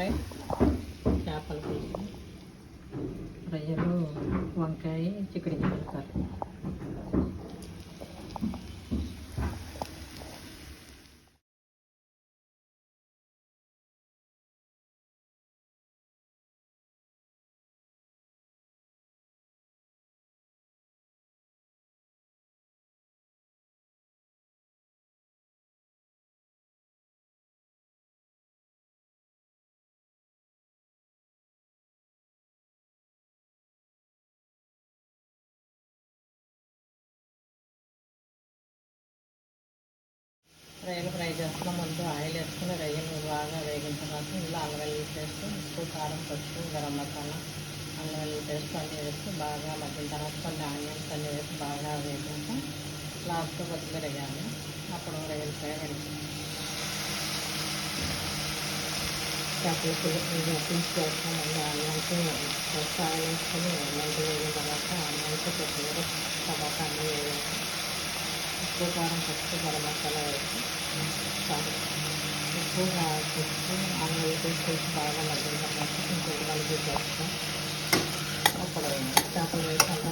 Fry, చేపల పులుసు, రొయ్యలు, వంకాయ, చిక్కుడు కర్రీ. రొయ్యలు ఫ్రై చేస్తున్నాం. ముందు ఆయిల్ వేసుకుని రొయ్యలు బాగా వేగిన తర్వాత ఇందులో అల్లం వెల్లుల్లి పేస్ట్, ఉప్పు, కారం, పసుపు, గరం మసాలా, అల్లం వెల్లుల్లి పేస్ట్ అన్నీ వేసి బాగా మగ్గిన తర్వాత కొన్ని ఆనియన్స్ అన్నీ వేసి బాగా వేసాక లాస్ట్లో కొత్తిమీర వేయాలి. అప్పుడు రొయ్యలు ఫ్రై రెడీ. చేపల పులుసు చేస్తాం. ముందు ఆనియన్స్ ఫస్ట్ ఆయిల్ వేసుకొని మంచిగా వేగిన తర్వాత ఆనియన్స్, కొత్తిమీర, టమాటా అన్నీ వేయాలి. ఉప్పు, కారం, పసుపు, గరం మసాలా వేసి ఉప్పు, పసుపు, అల్లం పేస్ట్ వేసి బాగా మగ్గిన తర్వాత కొంచెం కలిపి చేస్తాం. అప్పుడు చేపలు వేసి అంతా